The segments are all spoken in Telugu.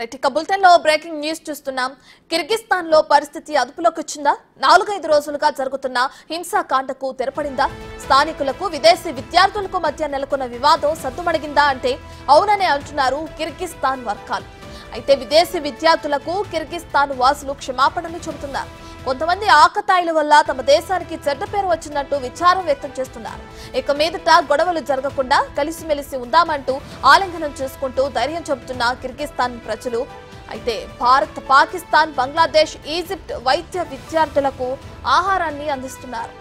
రైట్ ఇక బులెటిన్ లో బ్రేకింగ్ న్యూస్ చూస్తున్నాం. కిర్గిస్తాన్ లో పరిస్థితి అదుపులోకి వచ్చిందా? 4-5 రోజులుగా జరుగుతున్న హింసాకాండకు తెరపడిందా? స్థానికులకు విదేశీ విద్యార్థులకు మధ్య నెలకొన్న వివాదం సద్దుమణిగిందా అంటే అవుననే అంటున్నారు కిర్గిస్తాన్ వర్గాలు. అయితే విదేశీ విద్యార్థులకు కిర్గిస్తాన్ వాసులు క్షమాపణలు చెబుతున్నారు. కొంతమంది ఆకతాయిల వల్ల తమ దేశానికి చెడ్డ పేరు వచ్చినట్టు విచారం వ్యక్తం చేస్తున్నారు. ఇక మీదట గొడవలు జరగకుండా కలిసిమెలిసి ఉందామంటూ ఆలింగనం చేసుకుంటూ ధైర్యం చెబుతున్న కిర్గిస్తాన్ ప్రజలు. అయితే భారత్, పాకిస్తాన్, బంగ్లాదేశ్, ఈజిప్ట్ వైద్య విద్యార్థులకు ఆహారాన్ని అందిస్తున్నారు.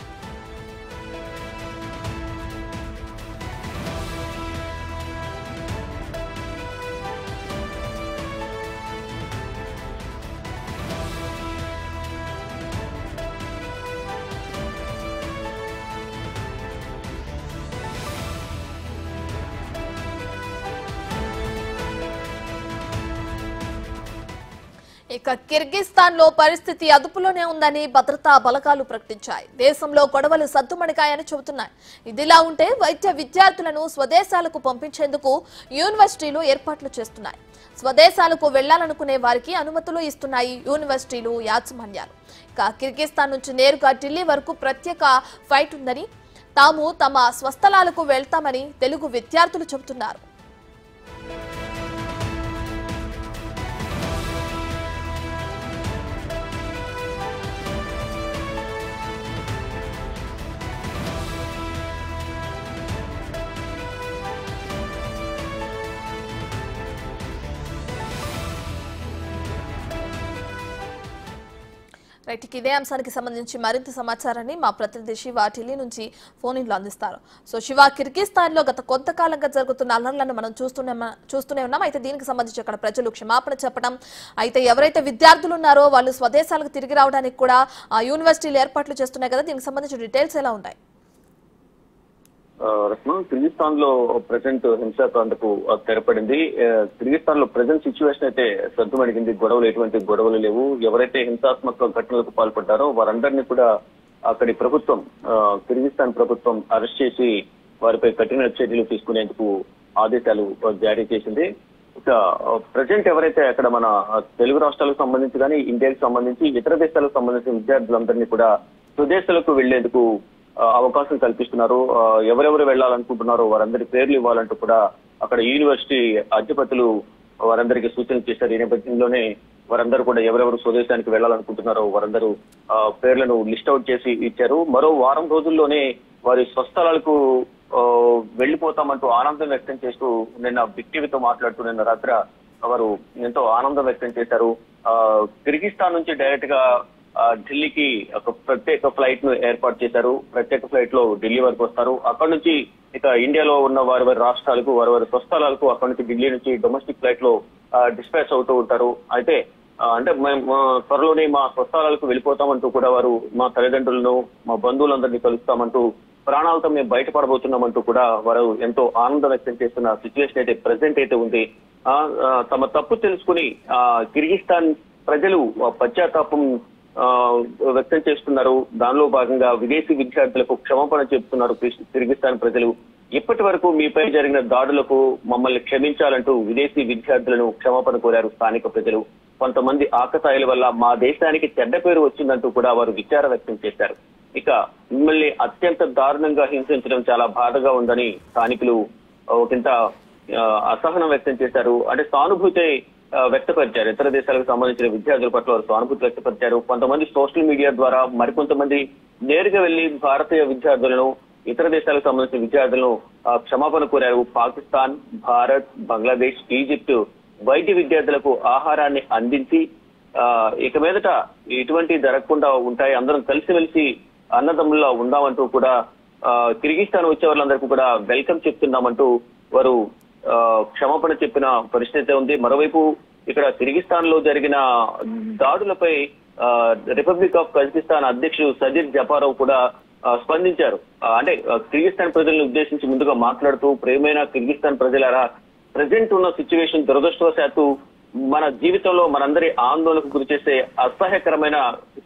ఇక కిర్గిస్తాన్ లో పరిస్థితి అదుపులోనే ఉందని భద్రతా బలగాలు ప్రకటించాయి. దేశంలో గొడవలు సద్దుమణిగాయని చెబుతున్నాయి. ఇదిలా ఉంటే వైద్య విద్యార్థులను స్వదేశాలకు పంపించేందుకు యూనివర్సిటీలు ఏర్పాట్లు చేస్తున్నాయి. స్వదేశాలకు వెళ్లాలనుకునే వారికి అనుమతులు ఇస్తున్నాయి యూనివర్సిటీలు, యాజమాన్యాలు. ఇక కిర్గిస్తాన్ నుంచి నేరుగా ఢిల్లీ వరకు ప్రత్యేక ఫ్లైట్ ఉందని, తాము తమ స్వస్థలాలకు వెళ్తామని తెలుగు విద్యార్థులు చెబుతున్నారు. రైట్ ఇదే అంశానికి సంబంధించి మరింత సమాచారాన్ని మా ప్రతినిధి శివ ఢిల్లీ నుంచి ఫోన్ ఇన్లో అందిస్తారు. సో శివ, కిర్గిస్తాన్ లో గత కొంతకాలంగా జరుగుతున్న అల్లర్లను మనం చూస్తూనే ఉన్నాం. అయితే దీనికి సంబంధించి అక్కడ ప్రజలు క్షమాపణ చెప్పడం, అయితే ఎవరైతే విద్యార్థులు ఉన్నారో వాళ్ళు స్వదేశాలకు తిరిగి రావడానికి కూడా యూనివర్సిటీలు ఏర్పాట్లు చేస్తున్నాయి కదా, దీనికి సంబంధించిన డీటెయిల్స్ ఎలా ఉంటాయి? కిర్గిస్తాన్ లో ప్రజెంట్ హింసాకాండకు తెరపడింది. కిర్గిస్తాన్ లో ప్రజెంట్ సిచ్యువేషన్ అయితే సద్దుమణిగింది. గొడవలు, ఎటువంటి గొడవలు లేవు. ఎవరైతే హింసాత్మక ఘటనలకు పాల్పడ్డారో వారందరినీ కూడా అక్కడి ప్రభుత్వం, కిర్గిస్తాన్ ప్రభుత్వం అరెస్ట్ చేసి వారిపై కఠిన చర్యలు తీసుకునేందుకు ఆదేశాలు జారీ చేసింది. ఇక ప్రజెంట్ ఎవరైతే అక్కడ మన తెలుగు రాష్ట్రాలకు సంబంధించి కానీ, ఇండియాకి సంబంధించి ఇతర దేశాలకు సంబంధించిన విద్యార్థులందరినీ కూడా స్వదేశాలకు వెళ్లేందుకు అవకాశం కల్పిస్తున్నారు. ఎవరెవరు వెళ్లాలనుకుంటున్నారో వారందరి పేర్లు ఇవ్వాలంటూ కూడా అక్కడ యూనివర్సిటీ అధిపతులు వారందరికీ సూచన చేశారు. ఈ నేపథ్యంలోనే వారందరూ కూడా ఎవరెవరు స్వదేశానికి వెళ్లాలనుకుంటున్నారో వారందరూ పేర్లను లిస్ట్ అవుట్ చేసి ఇచ్చారు. మరో వారం రోజుల్లోనే వారి స్వస్థలాలకు వెళ్లిపోతామంటూ ఆనందం వ్యక్తం చేస్తూ నిన్న బిగ్ టీవీతో మాట్లాడుతూ నిన్న రాత్రి వారు ఎంతో ఆనందం వ్యక్తం చేశారు. కిర్గిస్తాన్ నుంచి డైరెక్ట్ గా ఢిల్లీకి ఒక ప్రత్యేక ఫ్లైట్ ను ఏర్పాటు చేశారు. ప్రత్యేక ఫ్లైట్ లో ఢిల్లీ వరకు వస్తారు. అక్కడ నుంచి ఇక ఇండియాలో ఉన్న వారి రాష్ట్రాలకు, వారి స్వస్థలాలకు అక్కడ నుంచి ఢిల్లీ నుంచి డొమెస్టిక్ ఫ్లైట్ లో డిస్పాచ్ అవుతూ ఉంటారు. అయితే అంటే మేము త్వరలోనే మా స్వస్థలాలకు వెళ్ళిపోతామంటూ కూడా వారు మా తల్లిదండ్రులను, మా బంధువులందరినీ కలుస్తామంటూ, ప్రాణాలతో మేము బయటపడబోతున్నామంటూ కూడా వారు ఎంతో ఆనందం వ్యక్తం చేస్తున్న సిచ్యువేషన్ అయితే ప్రెసెంట్ అయితే ఉంది. తమ తప్పు తెలుసుకుని కిర్గిస్తాన్ ప్రజలు పశ్చాత్తాపం వ్యక్తం చేస్తున్నారు. దానిలో భాగంగా విదేశీ విద్యార్థులకు క్షమాపణ చెబుతున్నారు కిర్గిస్తాన్ ప్రజలు. ఇప్పటి వరకు మీపై జరిగిన దాడులకు మమ్మల్ని క్షమించాలంటూ విదేశీ విద్యార్థులను క్షమాపణ కోరారు స్థానిక ప్రజలు. కొంతమంది ఆకతాయిల వల్ల మా దేశానికి చెడ్డ పేరు వచ్చిందంటూ కూడా వారు విచారం వ్యక్తం చేశారు. ఇక మిమ్మల్ని అత్యంత దారుణంగా హింసించడం చాలా బాధగా ఉందని స్థానికులు ఒకంత అసహనం వ్యక్తం చేశారు. అంటే సానుభూతి వ్యక్తపరిచారు. ఇతర దేశాలకు సంబంధించిన విద్యార్థుల పట్ల వారు సానుభూతి వ్యక్తపరిచారు. కొంతమంది సోషల్ మీడియా ద్వారా, మరికొంతమంది నేరుగా వెళ్లి భారతీయ విద్యార్థులను, ఇతర దేశాలకు సంబంధించిన విద్యార్థులను క్షమాపణ కోరారు. పాకిస్తాన్, భారత్, బంగ్లాదేశ్, ఈజిప్ట్ వైద్య విద్యార్థులకు ఆహారాన్ని అందించి ఇక మీదట ఇటువంటి జరగకుండా ఉంటాయి, అందరం కలిసిమెలిసి అన్నదమ్ముల్లో ఉందామంటూ కూడా కిర్గిస్తాన్ వచ్చే వాళ్ళందరికీ కూడా వెల్కమ్ చెప్తున్నామంటూ వారు క్షమాపణ చెప్పిన పరిస్థితి ఉంది. మరోవైపు ఇక్కడ కిర్గిస్తాన్ లో జరిగిన దాడులపై రిపబ్లిక్ ఆఫ్ కజకిస్తాన్ అధ్యక్షుడు సజిర్ జపారోవ్ కూడా స్పందించారు. అంటే కిర్గిస్తాన్ ప్రజలను ఉద్దేశించి ముందుగా మాట్లాడుతూ, ప్రియమైన కిర్గిస్తాన్ ప్రజలారా, ప్రజెంట్ ఉన్న సిచ్యువేషన్ దురదృష్టవశాత్తు మన జీవితంలో మనందరి ఆందోళనకు గురి చేసే అసహ్యకరమైన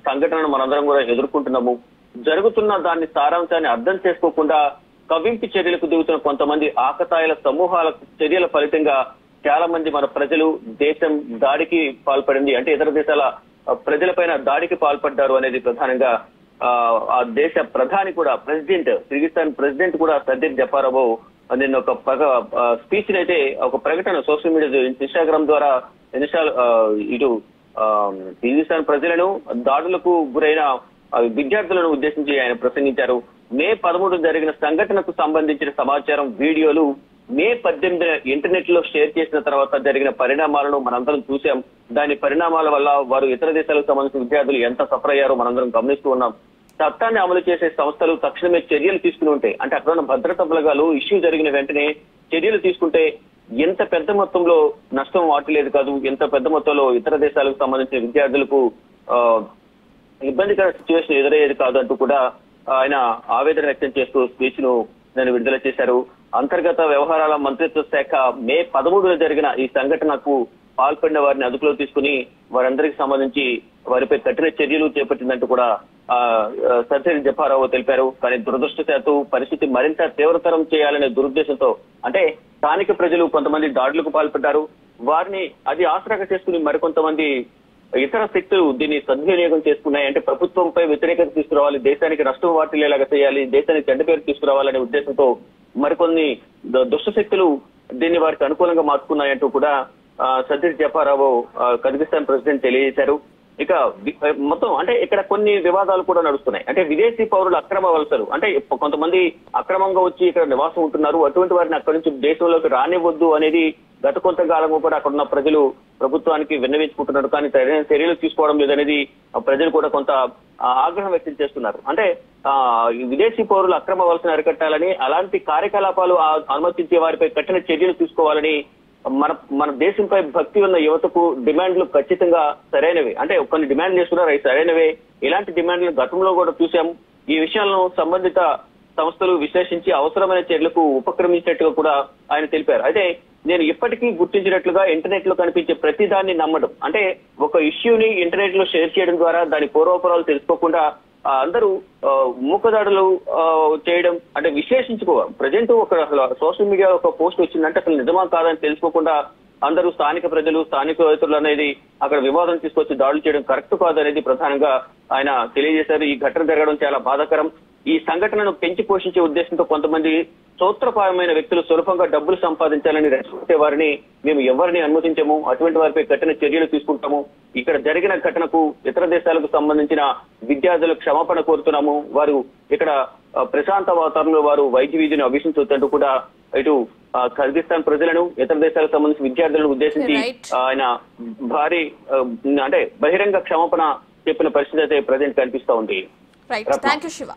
సంఘటనను మనందరం కూడా ఎదుర్కొంటున్నాము. జరుగుతున్న దాని సారాంశాన్ని అర్థం చేసుకోకుండా కవింపు చర్యలకు దిగుతున్న కొంతమంది ఆకతాయిల సమూహాల చర్యల ఫలితంగా చాలా మంది మన ప్రజలు దేశం దాడికి పాల్పడింది, అంటే ఇతర దేశాల ప్రజలపైన దాడికి పాల్పడ్డారు అనేది ప్రధానంగా ఆ దేశ ప్రధాని కూడా కిర్గిస్థాన్ ప్రెసిడెంట్ కూడా సర్దార్ జపారోవ్ నిన్న ఒక స్పీచ్ అయితే ఒక ప్రకటన సోషల్ మీడియా ఇన్స్టాగ్రామ్ ద్వారా ఇటు కిర్గిస్థాన్ ప్రజలను దాడులకు గురైన విద్యార్థులను ఉద్దేశించి ఆయన ప్రసంగించారు. మే 13 జరిగిన సంఘటనకు సంబంధించిన సమాచారం, వీడియోలు మే 18 ఇంటర్నెట్ లో షేర్ చేసిన తర్వాత జరిగిన పరిణామాలను మనందరం చూసాం. దాని పరిణామాల వల్ల వారు ఇతర దేశాలకు సంబంధించిన విద్యార్థులు ఎంత సఫర్ అయ్యారో మనందరం గమనిస్తూ ఉన్నాం. చట్టాన్ని అమలు చేసే సంస్థలు తక్షణమే చర్యలు తీసుకుని ఉంటే, అంటే అక్కడ ఉన్న భద్రతా బలగాలు ఇష్యూ జరిగిన వెంటనే చర్యలు తీసుకుంటే ఎంత పెద్ద మొత్తంలో నష్టం వాటిలేదు కాదు, ఎంత పెద్ద మొత్తంలో ఇతర దేశాలకు సంబంధించిన విద్యార్థులకు ఇబ్బందికర సిచ్యువేషన్ ఎదురయ్యేది కాదు అంటూ కూడా ఆయన ఆవేదన వ్యక్తం చేస్తూ స్పీచ్ ను నేను విడుదల చేశారు. అంతర్గత వ్యవహారాల మంత్రిత్వ శాఖ మే 13 జరిగిన ఈ సంఘటనకు పాల్పడిన వారిని అదుపులో తీసుకుని వారందరికి సంబంధించి వారిపై కఠిన చర్యలు చేపట్టిందంటూ కూడా సర్దార్ జపారోవ్ తెలిపారు. కానీ దురదృష్టవశాత్తు పరిస్థితి మరింత తీవ్రతరం చేయాలనే దురుద్దేశంతో, అంటే స్థానిక ప్రజలు కొంతమంది దాడులకు పాల్పడ్డారు, వారిని అది ఆసరాగా చేసుకుని మరికొంతమంది ఇతర శక్తులు దీన్ని సద్వినియోగం చేసుకున్నాయి. అంటే ప్రభుత్వంపై వ్యతిరేకత తీసుకురావాలి, దేశానికి నష్టం వాటిల్లేలాగా చేయాలి, దేశానికి చెడ్డ పేరు తీసుకురావాలనే ఉద్దేశంతో మరికొన్ని దుష్ట శక్తులు దీన్ని వారికి అనుకూలంగా మార్చుకున్నాయంటూ కూడా సర్దార్ జపారోవ్ కిర్గిస్థాన్ ప్రెసిడెంట్ తెలియజేశారు. ఇక మొత్తం అంటే ఇక్కడ కొన్ని వివాదాలు కూడా నడుస్తున్నాయి. అంటే విదేశీ పౌరులు అక్రమ వలసలు, అంటే కొంతమంది అక్రమంగా వచ్చి ఇక్కడ నివాసం ఉంటున్నారు, అటువంటి వారిని అక్కడి నుంచి దేశంలోకి రానివ్వద్దు అనేది గత కొంతకాలంగా కూడా అక్కడ ఉన్న ప్రజలు ప్రభుత్వానికి విన్నవించుకుంటున్నారు. కానీ చర్యలు తీసుకోవడం లేదనేది ప్రజలు కూడా కొంత ఆగ్రహం వ్యక్తం చేస్తున్నారు. అంటే విదేశీ పౌరులు అక్రమ వలసను అరికట్టాలని, అలాంటి కార్యకలాపాలు అనుమతించే వారిపై కఠిన చర్యలు తీసుకోవాలని మన దేశంపై భక్తి ఉన్న యువతకు డిమాండ్లు ఖచ్చితంగా సరైనవి. అంటే కొన్ని డిమాండ్లు చేస్తున్నారు, అవి సరైనవే. ఇలాంటి డిమాండ్లను గతంలో కూడా చూసాం. ఈ విషయాలను సంబంధిత సంస్థలు విశ్లేషించి అవసరమైన చర్యలకు ఉపక్రమించినట్టుగా కూడా ఆయన తెలిపారు. అయితే నేను ఇప్పటికీ గుర్తించినట్లుగా ఇంటర్నెట్ లో కనిపించే ప్రతి దాన్ని నమ్మడం, అంటే ఒక ఇష్యూని ఇంటర్నెట్ లో షేర్ చేయడం ద్వారా దాని పూర్వపరాలు తెలుసుకోకుండా అందరూ మూకదాడులు చేయడం, అంటే విశ్లేషించుకోవాలి. ప్రజెంట్ ఒక సోషల్ మీడియా ఒక పోస్ట్ వచ్చిందంటే అసలు నిజమా కాదని తెలుసుకోకుండా అందరూ స్థానిక ప్రజలు, స్థానికేతరులు అనేది అక్కడ వివాదం తీసుకొచ్చి దాడులు చేయడం కరెక్ట్ కాదు అనేది ప్రధానంగా ఆయన తెలియజేశారు. ఈ ఘటన జరగడం చాలా బాధాకరం. ఈ సంఘటనను పెంచి పోషించే ఉద్దేశంతో కొంతమంది సూత్రపారమైన వ్యక్తులు సులభంగా డబ్బులు సంపాదించాలని రెచ్చగొట్టే వారిని మేము ఎవరిని అనుమతించము, అటువంటి వారిపై కఠిన చర్యలు తీసుకుంటాము. ఇక్కడ జరిగిన ఘటనకు ఇతర దేశాలకు సంబంధించిన విద్యార్థులకు క్షమాపణ కోరుతున్నాము. వారు ఇక్కడ ప్రశాంత వాతావరణంలో వారు వైద్య విద్యను అభ్యసించవద్దంటూ కూడా ఇటు కిర్గిస్థాన్ ప్రజలను, ఇతర దేశాలకు సంబంధించిన విద్యార్థులను ఉద్దేశించి ఆయన భారీ అంటే బహిరంగ క్షమాపణ చెప్పిన పరిస్థితి అయితే ప్రజెంట్ కనిపిస్తా ఉంది. Right, thank you Shiva.